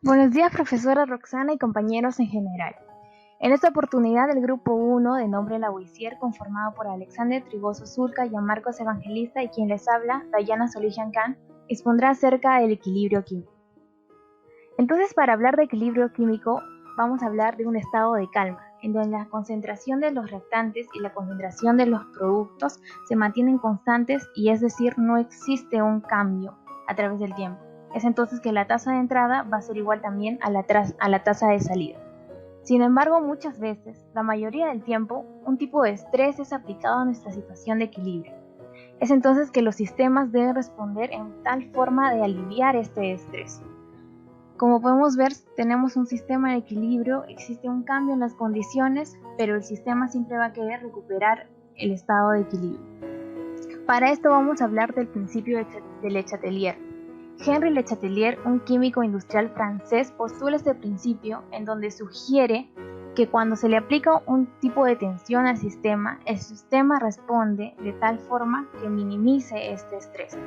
Buenos días, profesora Roxana y compañeros en general. En esta oportunidad, el grupo 1 de nombre Lavoisier, conformado por Alexander Trigoso Zulca, Gianmarcos Evangelista y quien les habla, Dayana Solís Yancán, expondrá acerca del equilibrio químico. Entonces, para hablar de equilibrio químico, vamos a hablar de un estado de calma, en donde la concentración de los reactantes y la concentración de los productos se mantienen constantes y es decir, no existe un cambio a través del tiempo. Es entonces que la tasa de entrada va a ser igual también a la tasa de salida. Sin embargo, muchas veces, la mayoría del tiempo, un tipo de estrés es aplicado a nuestra situación de equilibrio. Es entonces que los sistemas deben responder en tal forma de aliviar este estrés. Como podemos ver, tenemos un sistema de equilibrio, existe un cambio en las condiciones, pero el sistema siempre va a querer recuperar el estado de equilibrio. Para esto vamos a hablar del principio de Le Chatelier. Henri Le Chatelier, un químico industrial francés, postula este principio en donde sugiere que cuando se le aplica un tipo de tensión al sistema, el sistema responde de tal forma que minimice este estrés.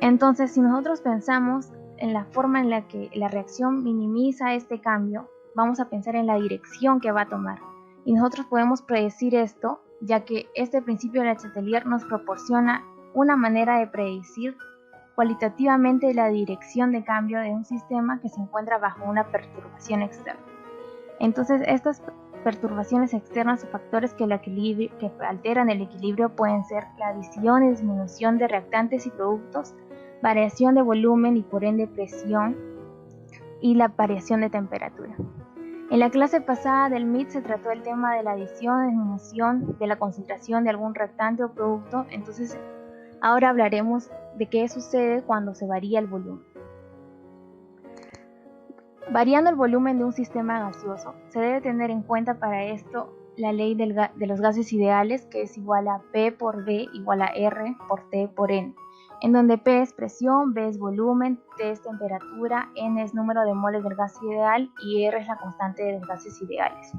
Entonces, si nosotros pensamos en la forma en la que la reacción minimiza este cambio, vamos a pensar en la dirección que va a tomar. Y nosotros podemos predecir esto, ya que este principio de Le Chatelier nos proporciona una manera de predecir cualitativamente la dirección de cambio de un sistema que se encuentra bajo una perturbación externa. Entonces, estas perturbaciones externas o factores que alteran el equilibrio pueden ser la adición y disminución de reactantes y productos, variación de volumen y por ende presión y la variación de temperatura. En la clase pasada del MIT se trató el tema de la adición, disminución de la concentración de algún reactante o producto, entonces ahora hablaremos de qué sucede cuando se varía el volumen. Variando el volumen de un sistema gaseoso, se debe tener en cuenta para esto la ley de los gases ideales, que es igual a P por V igual a R por T por N, en donde P es presión, V es volumen, T es temperatura, N es número de moles del gas ideal y R es la constante de los gases ideales.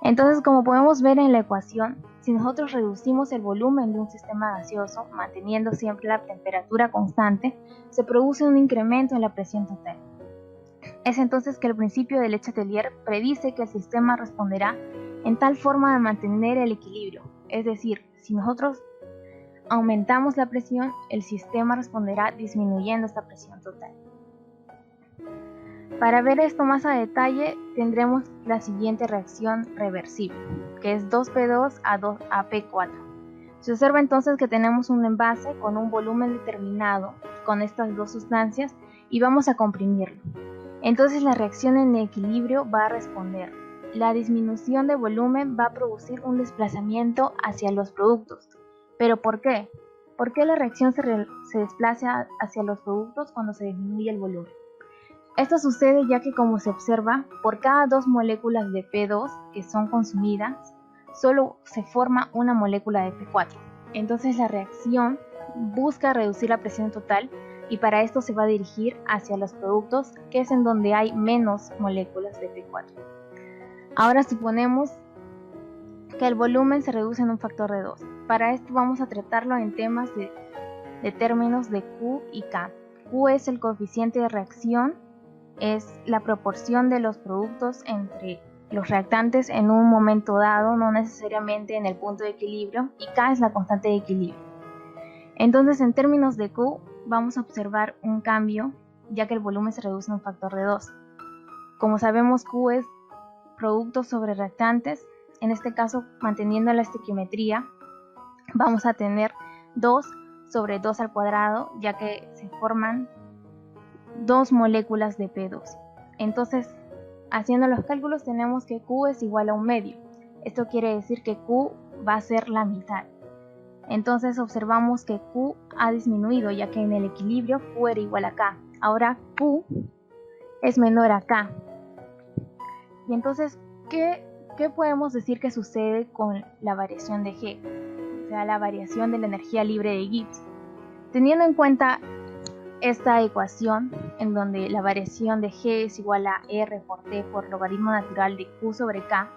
Entonces, como podemos ver en la ecuación, si nosotros reducimos el volumen de un sistema gaseoso, manteniendo siempre la temperatura constante, se produce un incremento en la presión total. Es entonces que el principio de Le Chatelier predice que el sistema responderá en tal forma de mantener el equilibrio, es decir, si nosotros aumentamos la presión, el sistema responderá disminuyendo esta presión total. Para ver esto más a detalle, tendremos la siguiente reacción reversible, que es 2P2 a P4. Se observa entonces que tenemos un envase con un volumen determinado con estas dos sustancias y vamos a comprimirlo. Entonces la reacción en equilibrio va a responder. La disminución de volumen va a producir un desplazamiento hacia los productos. ¿Pero por qué? ¿Por qué la reacción se desplaza hacia los productos cuando se disminuye el volumen? Esto sucede ya que, como se observa, por cada dos moléculas de P2 que son consumidas, solo se forma una molécula de P4. Entonces la reacción busca reducir la presión total y para esto se va a dirigir hacia los productos, que es en donde hay menos moléculas de P4. Ahora suponemos que el volumen se reduce en un factor de 2. Para esto vamos a tratarlo en temas de términos de Q y K. Q es el coeficiente de reacción, es la proporción de los productos entre los reactantes en un momento dado, no necesariamente en el punto de equilibrio, y K es la constante de equilibrio. Entonces, en términos de Q, vamos a observar un cambio, ya que el volumen se reduce en un factor de 2. Como sabemos, Q es productos sobre reactantes. En este caso, manteniendo la estequiometría, vamos a tener 2 sobre 2 al cuadrado, ya que se forman dos moléculas de P2. Entonces, haciendo los cálculos, tenemos que Q es igual a un medio. Esto quiere decir que Q va a ser la mitad. Entonces observamos que Q ha disminuido, ya que en el equilibrio Q era igual a K. Ahora Q es menor a K. Y entonces, ¿qué podemos decir que sucede con la variación de G? O sea, la variación de la energía libre de Gibbs. Teniendo en cuenta esta ecuación, en donde la variación de G es igual a R por T por logaritmo natural de Q sobre K,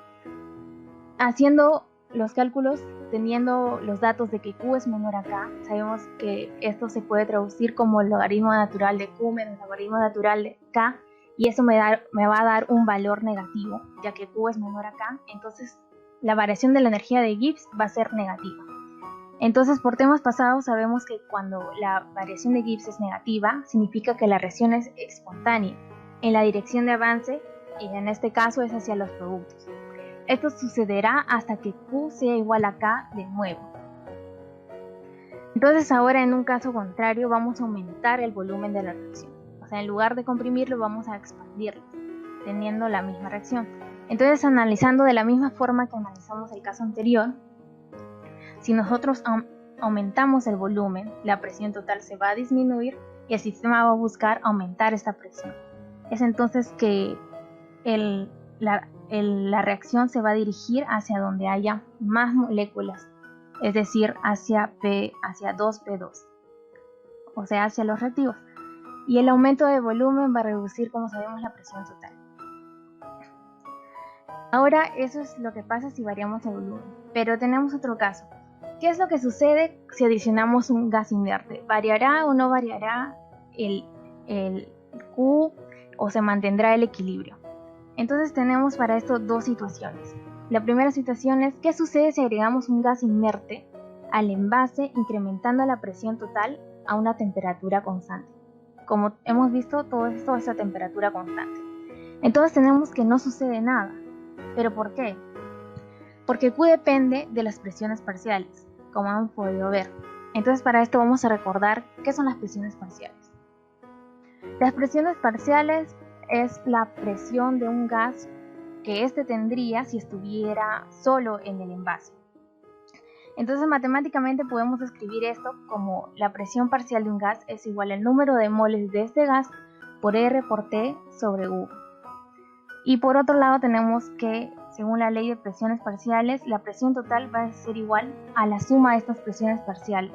haciendo los cálculos, teniendo los datos de que Q es menor a K, sabemos que esto se puede traducir como el logaritmo natural de Q menos el logaritmo natural de K, y eso me va a dar un valor negativo, ya que Q es menor a K, entonces la variación de la energía de Gibbs va a ser negativa. Entonces, por temas pasados sabemos que cuando la variación de Gibbs es negativa, significa que la reacción es espontánea en la dirección de avance, y en este caso es hacia los productos. Esto sucederá hasta que Q sea igual a K de nuevo. Entonces ahora en un caso contrario vamos a aumentar el volumen de la reacción. O sea, en lugar de comprimirlo vamos a expandirlo, teniendo la misma reacción. Entonces, analizando de la misma forma que analizamos el caso anterior, si nosotros aumentamos el volumen, la presión total se va a disminuir y el sistema va a buscar aumentar esta presión. Es entonces que la reacción se va a dirigir hacia donde haya más moléculas, es decir, hacia 2P2, o sea, hacia los reactivos. Y el aumento de volumen va a reducir, como sabemos, la presión total. Ahora, eso es lo que pasa si variamos el volumen. Pero tenemos otro caso. ¿Qué es lo que sucede si adicionamos un gas inerte? ¿Variará o no variará el Q o se mantendrá el equilibrio? Entonces tenemos para esto dos situaciones. La primera situación es ¿qué sucede si agregamos un gas inerte al envase incrementando la presión total a una temperatura constante? Como hemos visto, todo esto es a temperatura constante. Entonces tenemos que no sucede nada. ¿Pero por qué? Porque Q depende de las presiones parciales, como hemos podido ver. Entonces para esto vamos a recordar qué son las presiones parciales. Las presiones parciales es la presión de un gas que éste tendría si estuviera solo en el envase. Entonces matemáticamente podemos escribir esto como la presión parcial de un gas es igual al número de moles de este gas por R por T sobre U. Y por otro lado tenemos que, según la ley de presiones parciales, la presión total va a ser igual a la suma de estas presiones parciales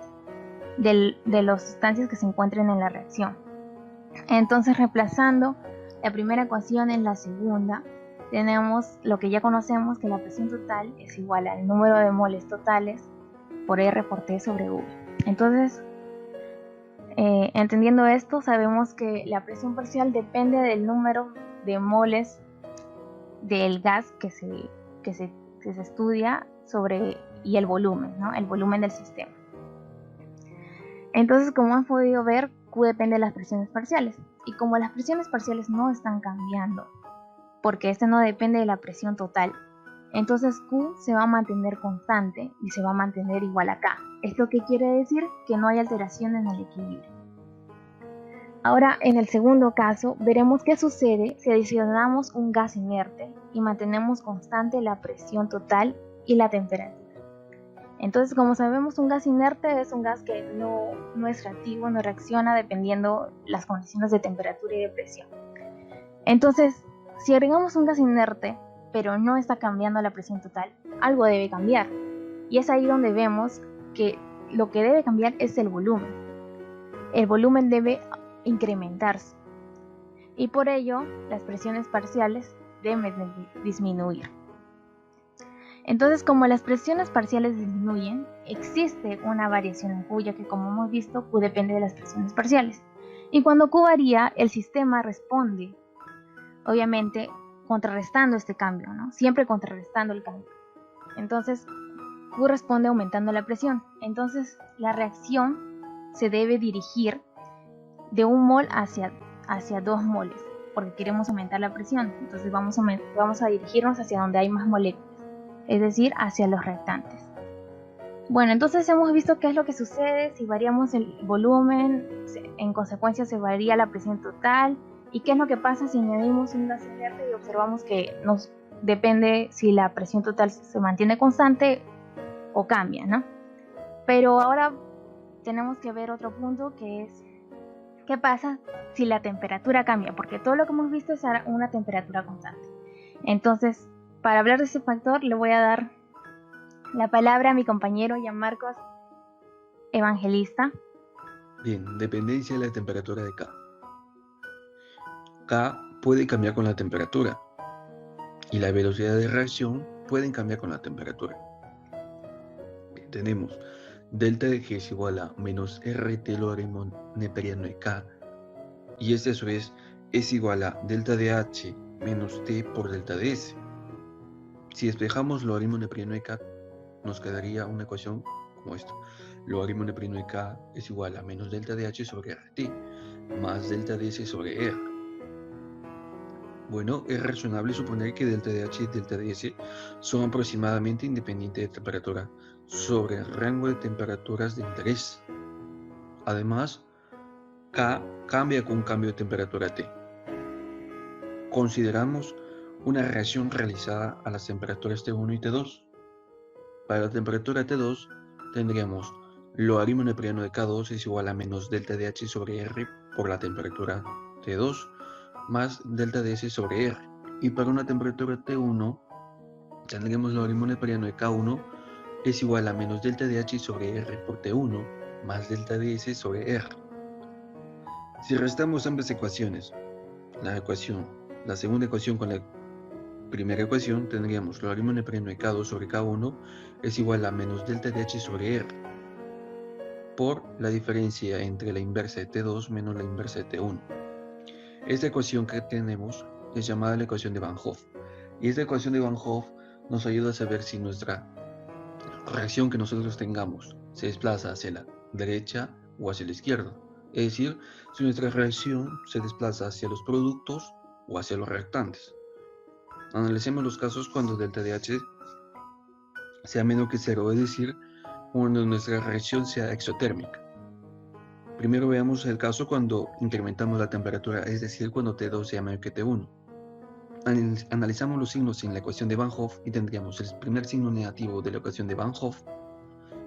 de las sustancias que se encuentren en la reacción. Entonces, reemplazando la primera ecuación en la segunda, tenemos lo que ya conocemos, que la presión total es igual al número de moles totales por R por T sobre V. Entonces, entendiendo esto, sabemos que la presión parcial depende del número de moles del gas que se estudia y el volumen, ¿no? El volumen del sistema. Entonces, como han podido ver, Q depende de las presiones parciales. Y como las presiones parciales no están cambiando, porque este no depende de la presión total, entonces Q se va a mantener constante y se va a mantener igual a K. ¿Esto qué quiere decir? Que no hay alteración en el equilibrio. Ahora, en el segundo caso, veremos qué sucede si adicionamos un gas inerte y mantenemos constante la presión total y la temperatura. Entonces, como sabemos, un gas inerte es un gas que no es reactivo, no reacciona dependiendo las condiciones de temperatura y de presión. Entonces, si agregamos un gas inerte, pero no está cambiando la presión total, algo debe cambiar. Y es ahí donde vemos que lo que debe cambiar es el volumen. El volumen debe incrementarse. Y por ello, las presiones parciales deben disminuir. Entonces, como las presiones parciales disminuyen, existe una variación en Q, ya que como hemos visto, Q depende de las presiones parciales. Y cuando Q varía, el sistema responde, obviamente, contrarrestando este cambio, ¿no? Siempre contrarrestando el cambio. Entonces, Q responde aumentando la presión. Entonces, la reacción se debe dirigir de 1 mol hacia 2 moles, porque queremos aumentar la presión. Entonces, vamos a dirigirnos hacia donde hay más moléculas, es decir, hacia los reactantes. Bueno, entonces hemos visto qué es lo que sucede si variamos el volumen, en consecuencia se varía la presión total, y qué es lo que pasa si añadimos un gas inerte y observamos que nos depende si la presión total se mantiene constante o cambia, ¿no? Pero ahora tenemos que ver otro punto, que es ¿qué pasa si la temperatura cambia? Porque todo lo que hemos visto es a una temperatura constante. Entonces, para hablar de ese factor, le voy a dar la palabra a mi compañero Gianmarcos Evangelista. Bien, dependencia de la temperatura de K. K puede cambiar con la temperatura y la velocidad de reacción pueden cambiar con la temperatura. Bien, tenemos delta de G es igual a menos RT logaritmo neperiano de K, y este a su vez es igual a delta de H menos T por delta de S. Si despejamos logaritmo neperiano de K, nos quedaría una ecuación como esta. Logaritmo neperiano de K es igual a menos delta de H sobre RT más delta de S sobre R. Bueno, es razonable suponer que delta de H y delta de S son aproximadamente independientes de temperatura sobre el rango de temperaturas de interés. Además, K cambia con un cambio de temperatura T. Consideramos una reacción realizada a las temperaturas T1 y T2. Para la temperatura T2 tendríamos logaritmo neperiano de K2 es igual a menos delta de H sobre R por la temperatura T2 más delta de S sobre R. Y para una temperatura T1 tendríamos logaritmo neperiano de K1 es igual a menos delta de H sobre R por T1 más delta de S sobre R. Si restamos ambas ecuaciones, la segunda ecuación con la primera ecuación, tendríamos logaritmo neperiano de K2 sobre K1 es igual a menos delta de H sobre R por la diferencia entre la inversa de T2 menos la inversa de T1. Esta ecuación que tenemos es llamada la ecuación de Van Hoff. Y esta ecuación de Van Hoff nos ayuda a saber si nuestra reacción que nosotros tengamos se desplaza hacia la derecha o hacia la izquierda. Es decir, si nuestra reacción se desplaza hacia los productos o hacia los reactantes. Analicemos los casos cuando delta de H sea menor que 0, es decir, cuando nuestra reacción sea exotérmica. Primero veamos el caso cuando incrementamos la temperatura, es decir, cuando T2 sea mayor que T1. Analizamos los signos en la ecuación de Van Hoff y tendríamos el primer signo negativo de la ecuación de Van Hoff,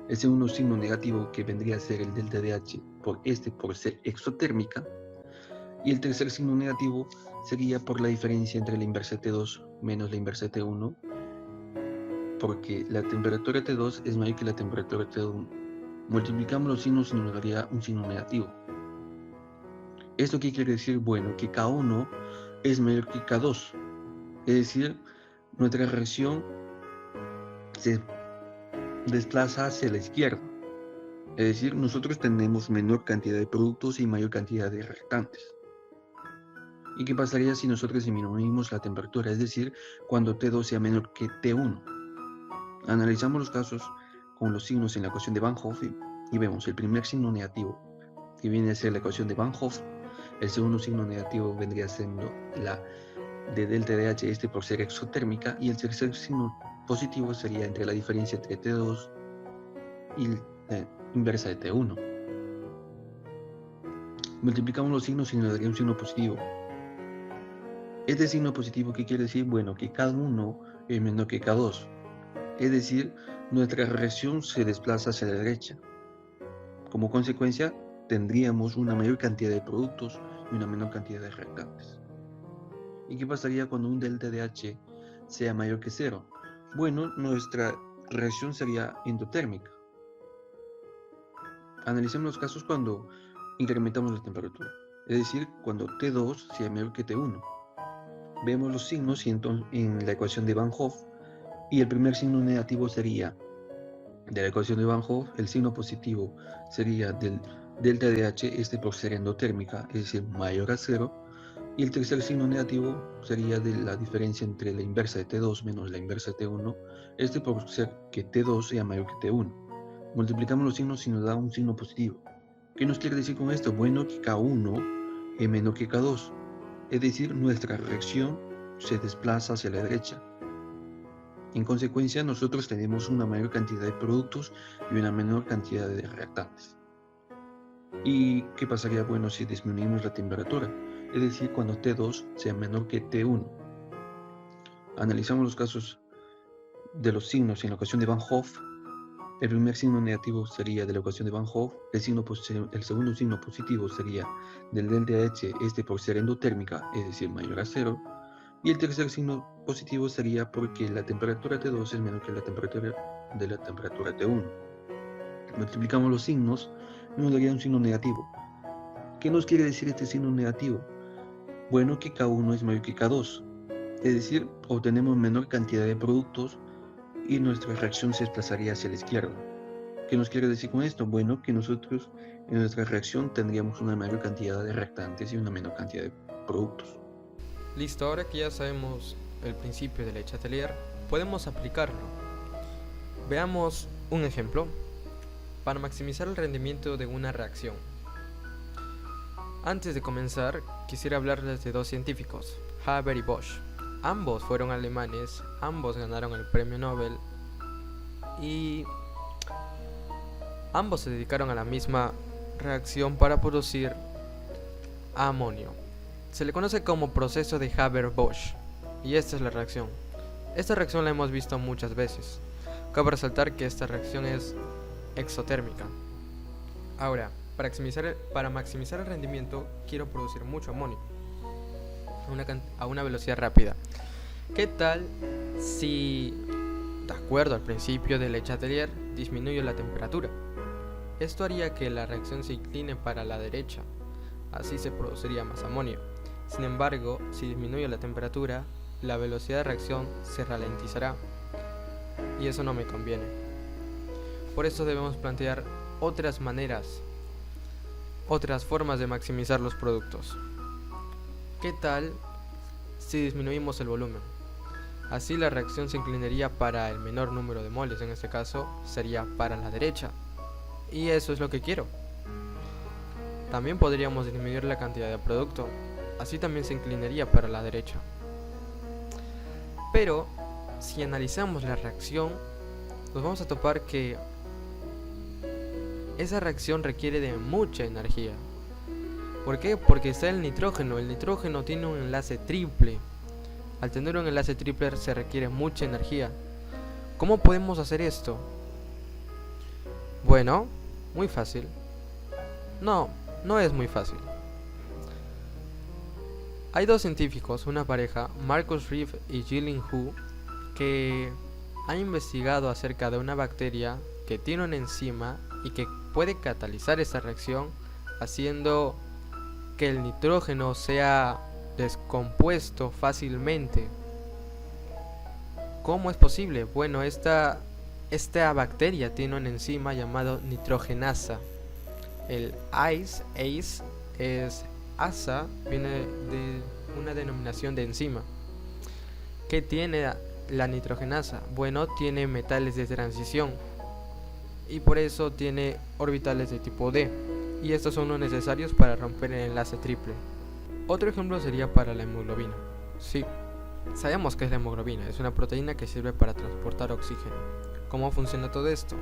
el segundo signo negativo que vendría a ser el delta de H por ser exotérmica, y el tercer signo negativo sería por la diferencia entre la inversa de T2 menos la inversa de T1, porque la temperatura T2 es mayor que la temperatura T1. Multiplicamos los signos y nos daría un signo negativo. ¿Esto qué quiere decir? Bueno, que K1 es mayor que K2. Es decir, nuestra reacción se desplaza hacia la izquierda. Es decir, nosotros tenemos menor cantidad de productos y mayor cantidad de reactantes. ¿Y qué pasaría si nosotros disminuimos la temperatura? Es decir, cuando T2 sea menor que T1. Analizamos los casos con los signos en la ecuación de Van Hoff y vemos el primer signo negativo, que viene a ser la ecuación de Van Hoff. El segundo signo negativo vendría siendo la de delta de H por ser exotérmica, y el tercer signo positivo sería entre la diferencia entre T2 y la inversa de T1. Multiplicamos los signos y nos daría un signo positivo. Este signo positivo, ¿qué quiere decir? Bueno, que K1 es menor que K2. Es decir, nuestra reacción se desplaza hacia la derecha. Como consecuencia, tendríamos una mayor cantidad de productos y una menor cantidad de reactantes. ¿Y qué pasaría cuando un delta de H sea mayor que 0? Bueno, nuestra reacción sería endotérmica. Analicemos los casos cuando incrementamos la temperatura, es decir, cuando T2 sea mayor que T1. Vemos los signos en la ecuación de Van Hoff, y el primer signo negativo sería de la ecuación de Van Hoff, el signo positivo sería del delta de H, por ser endotérmica, es decir, mayor a 0, y el tercer signo negativo sería de la diferencia entre la inversa de T2 menos la inversa de T1, por ser que T2 sea mayor que T1. Multiplicamos los signos y nos da un signo positivo. ¿Qué nos quiere decir con esto? Bueno, que K1 es menor que K2, es decir, nuestra reacción se desplaza hacia la derecha. En consecuencia, nosotros tenemos una mayor cantidad de productos y una menor cantidad de reactantes. ¿Y qué pasaría, bueno, si disminuimos la temperatura? Es decir, cuando T2 sea menor que T1. Analizamos los casos de los signos en la ecuación de Van Hoff. El primer signo negativo sería de la ecuación de Van Hoff, el segundo signo positivo sería del delta H, por ser endotérmica, es decir, mayor a 0, y el tercer signo positivo sería porque la temperatura T2 es menor que la temperatura de la temperatura T1. Multiplicamos los signos y nos daría un signo negativo. ¿Qué nos quiere decir este signo negativo? Bueno, que K1 es mayor que K2, es decir, obtenemos menor cantidad de productos y nuestra reacción se desplazaría hacia la izquierda. ¿Qué nos quiere decir con esto? Bueno, que nosotros en nuestra reacción tendríamos una mayor cantidad de reactantes y una menor cantidad de productos. Listo, ahora que ya sabemos el principio de Le Chatelier, podemos aplicarlo. Veamos un ejemplo para maximizar el rendimiento de una reacción. Antes de comenzar, quisiera hablarles de dos científicos, Haber y Bosch. Ambos fueron alemanes, ambos ganaron el premio Nobel y ambos se dedicaron a la misma reacción para producir amonio. Se le conoce como proceso de Haber-Bosch y esta es la reacción. Esta reacción la hemos visto muchas veces. Cabe resaltar que esta reacción es exotérmica. Ahora, para maximizar el rendimiento, quiero producir mucho amonio a una velocidad rápida. ¿Qué tal si, de acuerdo al principio de Le Chatelier, disminuyo la temperatura? Esto haría que la reacción se incline para la derecha, así se produciría más amonio. Sin embargo, si disminuyo la temperatura, la velocidad de reacción se ralentizará y eso no me conviene. Por eso debemos plantear otras maneras, otras formas de maximizar los productos. ¿Qué tal si disminuimos el volumen? Así la reacción se inclinaría para el menor número de moles, en este caso sería para la derecha. Y eso es lo que quiero. También podríamos disminuir la cantidad de producto, así también se inclinaría para la derecha. Pero si analizamos la reacción, nos vamos a topar que esa reacción requiere de mucha energía. ¿Por qué? Porque está el nitrógeno. El nitrógeno tiene un enlace triple. Al tener un enlace triple se requiere mucha energía. ¿Cómo podemos hacer esto? Bueno, muy fácil. No es muy fácil. Hay dos científicos, una pareja, Marcus Reeve y Jilin Hu, que han investigado acerca de una bacteria que tiene una enzima y que puede catalizar esta reacción haciendo que el nitrógeno sea descompuesto fácilmente. ¿Cómo es posible? Bueno, esta bacteria tiene una enzima llamada nitrogenasa. El ACE es asa, viene de una denominación de enzima. ¿Qué tiene la nitrogenasa? Bueno, tiene metales de transición y por eso tiene orbitales de tipo D, y estos son los necesarios para romper el enlace triple. Otro ejemplo sería para la hemoglobina. Sí, sabemos que es la hemoglobina, es una proteína que sirve para transportar oxígeno. ¿Cómo funciona todo esto?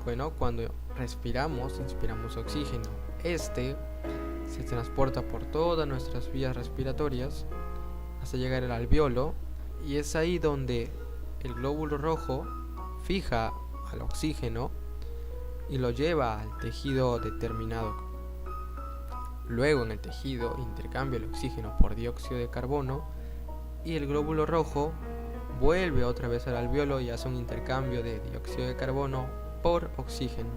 Bueno, cuando respiramos, inspiramos oxígeno. Este se transporta por todas nuestras vías respiratorias hasta llegar al alveolo, y es ahí donde el glóbulo rojo fija al oxígeno y lo lleva al tejido determinado. Luego en el tejido intercambia el oxígeno por dióxido de carbono y el glóbulo rojo vuelve otra vez al alveolo y hace un intercambio de dióxido de carbono por oxígeno.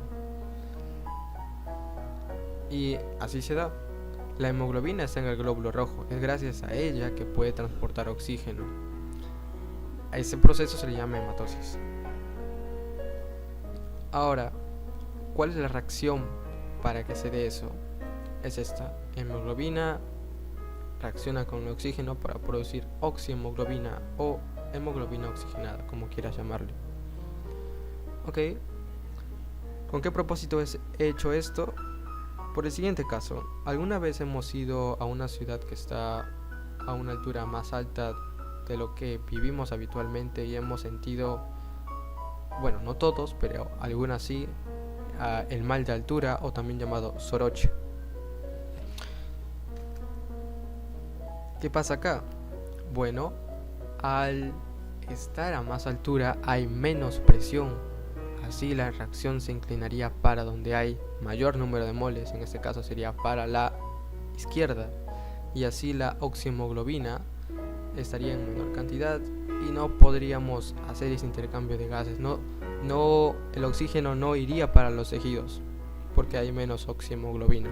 Y así se da. La hemoglobina está en el glóbulo rojo, es gracias a ella que puede transportar oxígeno. A ese proceso se le llama hematosis. Ahora, ¿cuál es la reacción para que se dé eso? Es esta: hemoglobina reacciona con el oxígeno para producir oxihemoglobina o hemoglobina oxigenada, como quieras llamarle. Ok, ¿con qué propósito he hecho esto? Por el siguiente caso, ¿alguna vez hemos ido a una ciudad que está a una altura más alta de lo que vivimos habitualmente y hemos sentido, bueno, no todos, pero algunas sí, el mal de altura, o también llamado soroche? ¿Qué pasa acá? Bueno, al estar a más altura hay menos presión, así la reacción se inclinaría para donde hay mayor número de moles, en este caso sería para la izquierda, y así la oxihemoglobina estaría en menor cantidad y no podríamos hacer ese intercambio de gases. El oxígeno no iría para los tejidos porque hay menos oxihemoglobina.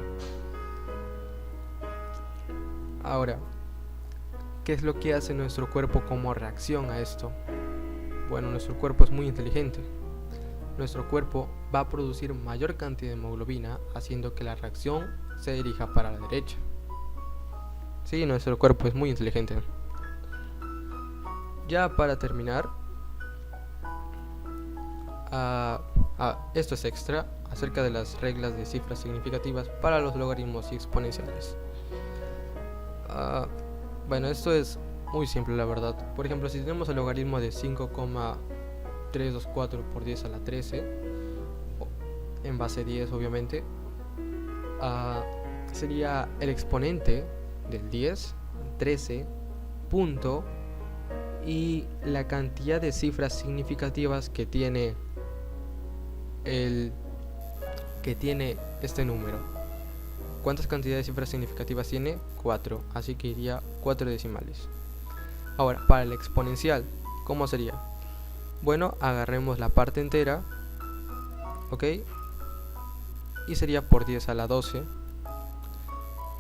Ahora, ¿qué es lo que hace nuestro cuerpo como reacción a esto? Bueno, nuestro cuerpo es muy inteligente. Nuestro cuerpo va a producir mayor cantidad de hemoglobina, haciendo que la reacción se dirija para la derecha. Sí, nuestro cuerpo es muy inteligente. Ya para terminar, esto es extra acerca de las reglas de cifras significativas para los logaritmos y exponenciales. Bueno, esto es muy simple, la verdad. Por ejemplo, si tenemos el logaritmo de 5,324 por 10 a la 13, en base 10 obviamente, sería el exponente del 10, 13, punto, y la cantidad de cifras significativas que tiene este número. ¿Cuántas cantidades de cifras significativas tiene? 4, así que iría 4 decimales. Ahora, para el exponencial, ¿cómo sería? Bueno, agarremos la parte entera, ¿ok? Y sería por 10 a la 12.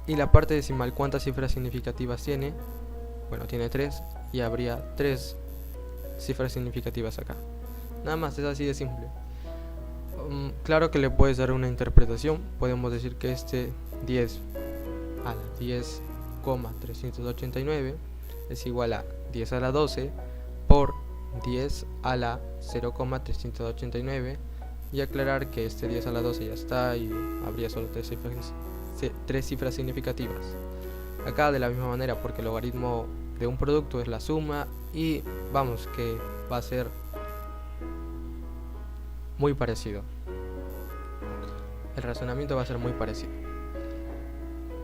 Y la parte decimal, ¿cuántas cifras significativas tiene? Bueno, tiene 3 y habría 3 cifras significativas acá. Nada más, es así de simple. Claro que le puedes dar una interpretación. Podemos decir que este 10 a la 10,389 es igual a 10 a la 12 por 10 a la 0,389, y aclarar que este 10 a la 12 ya está y habría solo 3 cifras significativas. Acá de la misma manera, porque el logaritmo de un producto es la suma, y vamos que va a ser muy parecido. El razonamiento va a ser muy parecido.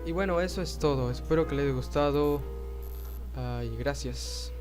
Y bueno, eso es todo. Espero que les haya gustado. Y gracias.